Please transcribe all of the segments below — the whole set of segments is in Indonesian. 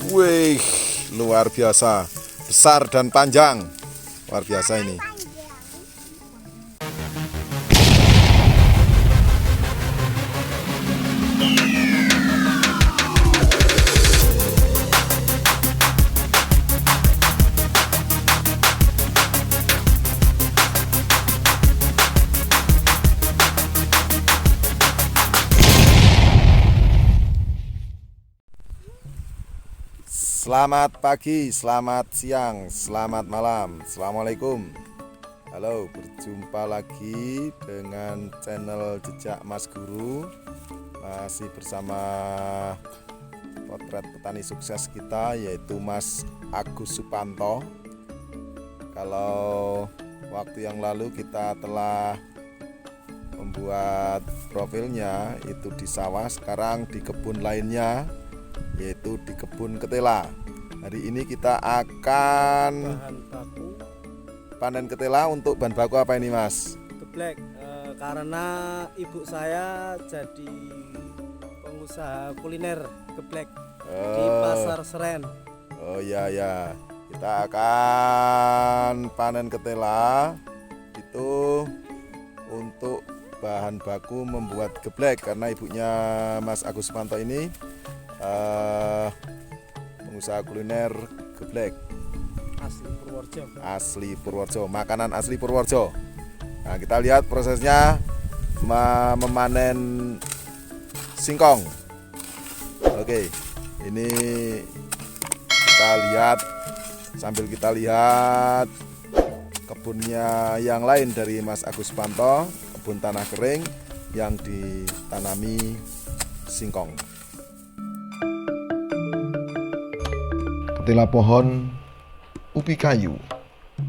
Wih, luar biasa. Besar dan panjang. Luar biasa ini. Selamat pagi, selamat siang, selamat malam. Assalamualaikum. Halo, berjumpa lagi dengan channel Jejak Mas Guru. Masih bersama potret petani sukses kita, yaitu Mas Agus Supanto. Kalau waktu yang lalu kita telah membuat profilnya itu di sawah, sekarang di kebun lainnya, yaitu di kebun ketela. Hari ini kita akan panen ketela. Untuk bahan baku apa ini, Mas? Geblek, karena ibu saya jadi pengusaha kuliner geblek di Pasar Seren. Oh iya ya, kita akan panen ketela itu untuk bahan baku membuat geblek, karena ibunya Mas Agus Supanto ini pengusaha kuliner geblek asli Purworejo, makanan asli Purworejo. Nah, kita lihat prosesnya memanen singkong. Oke, ini kita lihat sambil kita lihat kebunnya yang lain dari Mas Agus Supanto, kebun tanah kering yang ditanami singkong. Ketela pohon ubi kayu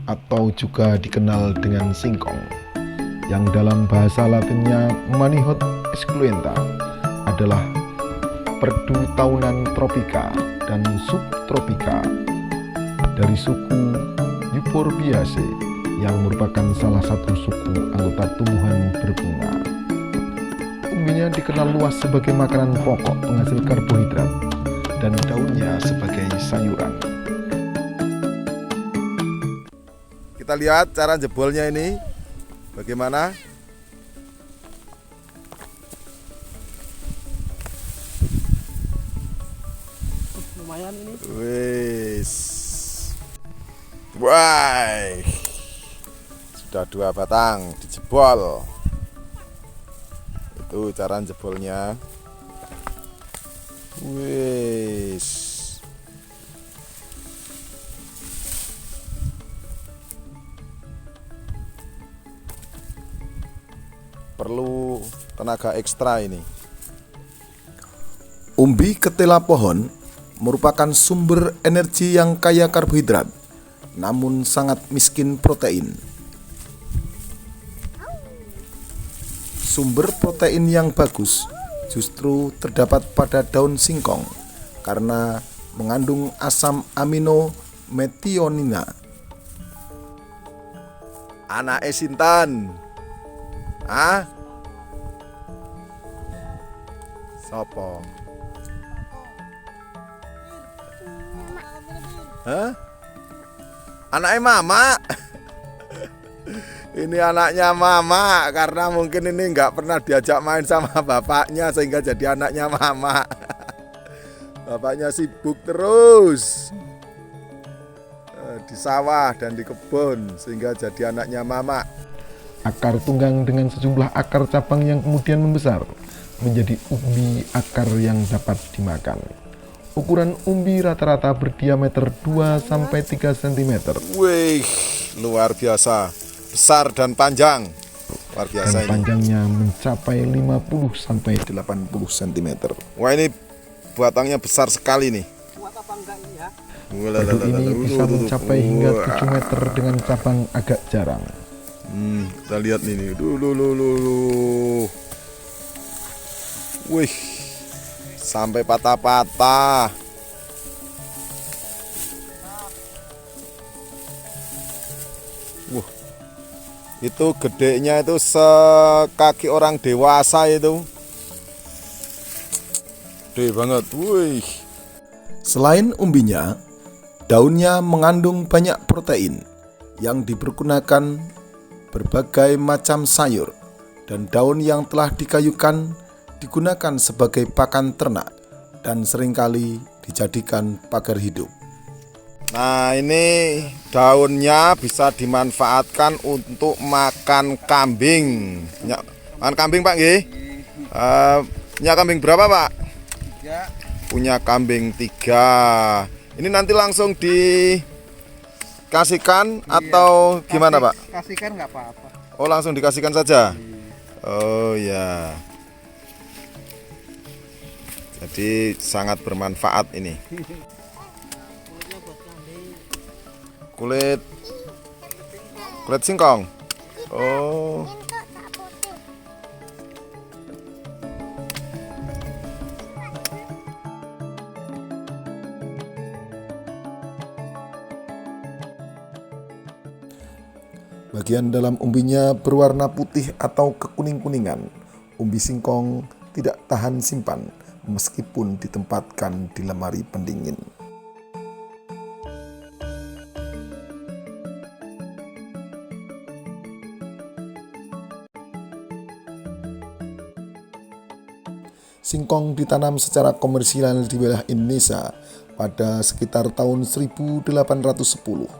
atau juga dikenal dengan singkong, yang dalam bahasa latinnya Manihot esculenta, adalah perdu tahunan tropika dan subtropika dari suku Euphorbiaceae, yang merupakan salah satu suku anggota tumbuhan berbunga. Umbinya dikenal luas sebagai makanan pokok penghasil karbohidrat dan daunnya sebagai sayuran. Kita lihat cara jebolnya ini bagaimana. Lumayan ini. Wis. Wah. Sudah 2 batang dijebol. Itu cara jebolnya. Wis. Perlu tenaga ekstra ini. Umbi ketela pohon merupakan sumber energi yang kaya karbohidrat, namun sangat miskin protein. Sumber protein yang bagus justru terdapat pada daun singkong karena mengandung asam amino metionina. Anake sinten? Ah? Sopo? Hah? Anaknya mama. Ini anaknya mama, karena mungkin ini nggak pernah diajak main sama bapaknya sehingga jadi anaknya mama. Bapaknya sibuk terus di sawah dan di kebun sehingga jadi anaknya mama. Akar tunggang dengan sejumlah akar cabang yang kemudian membesar menjadi umbi akar yang dapat dimakan. Ukuran umbi rata-rata berdiameter 2-3 cm. Wih, luar biasa. Besar dan panjang. Luar biasa dan ini. Panjangnya mencapai 50-80 cm. Wah, ini batangnya besar sekali nih. Kuat apa enggak ini ya? Perdu ini bisa mencapai hingga 7 meter dengan cabang agak jarang. Kita lihat nih. Wih, sampai patah-patah. Wah, itu gedenya itu sekaki orang dewasa itu. Gede banget. Wih, Selain umbinya, daunnya mengandung banyak protein yang dipergunakan berbagai macam sayur, dan daun yang telah dikayukan digunakan sebagai pakan ternak dan seringkali dijadikan pagar hidup. Nah, ini daunnya bisa dimanfaatkan untuk makan kambing. Makan kambing, Pak nggih? Punya kambing berapa, Pak? 3. Punya kambing 3. Ini nanti langsung dikasihkan atau gimana, Pak? Kasihkan nggak apa-apa. Oh, langsung dikasihkan saja. Oh ya. Jadi sangat bermanfaat ini. Kulit singkong. Oh. Bagian dalam umbinya berwarna putih atau kekuning-kuningan. Umbi singkong tidak tahan simpan meskipun ditempatkan di lemari pendingin. Singkong ditanam secara komersial di wilayah Indonesia pada sekitar tahun 1810.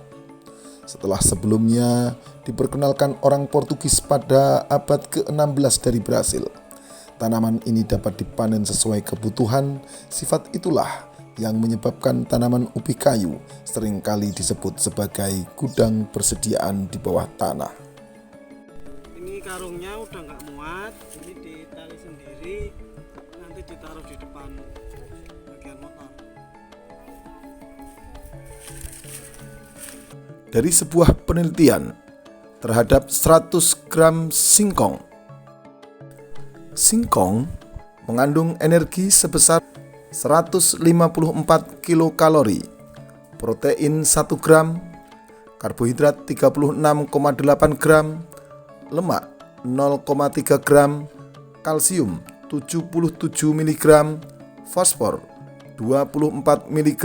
Setelah sebelumnya diperkenalkan orang Portugis pada abad ke-16 dari Brasil. Tanaman ini dapat dipanen sesuai kebutuhan. Sifat itulah yang menyebabkan tanaman ubi kayu seringkali disebut sebagai gudang persediaan di bawah tanah. Ini karungnya udah nggak muat, ini ditali sendiri, nanti ditaruh di depan bagian motor. Dari sebuah penelitian terhadap 100 gram singkong mengandung energi sebesar 154 kilokalori, protein 1 gram, karbohidrat 36,8 gram, lemak 0,3 gram, kalsium 77 mg, fosfor 24 mg,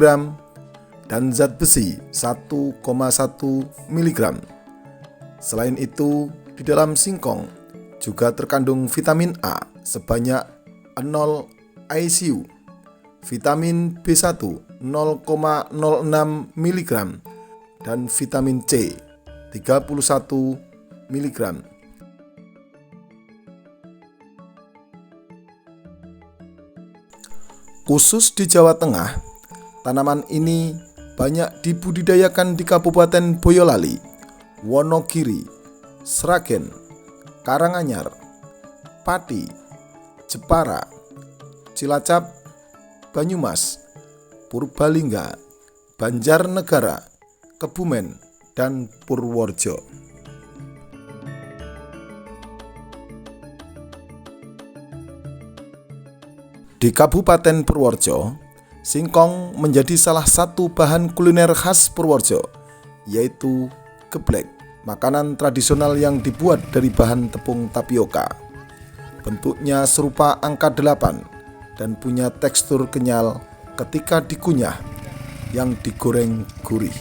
dan zat besi 1,1 mg. Selain itu, di dalam singkong juga terkandung vitamin A sebanyak 0 ICU, vitamin B1 0,06 mg, dan vitamin C 31 mg. Khusus di Jawa Tengah, tanaman ini banyak dibudidayakan di Kabupaten Boyolali, Wonogiri, Sragen, Karanganyar, Pati, Jepara, Cilacap, Banyumas, Purbalingga, Banjarnegara, Kebumen, dan Purworejo. Di Kabupaten Purworejo, singkong menjadi salah satu bahan kuliner khas Purworejo, yaitu geblek, makanan tradisional yang dibuat dari bahan tepung tapioka. Bentuknya serupa angka 8 dan punya tekstur kenyal ketika dikunyah yang digoreng gurih.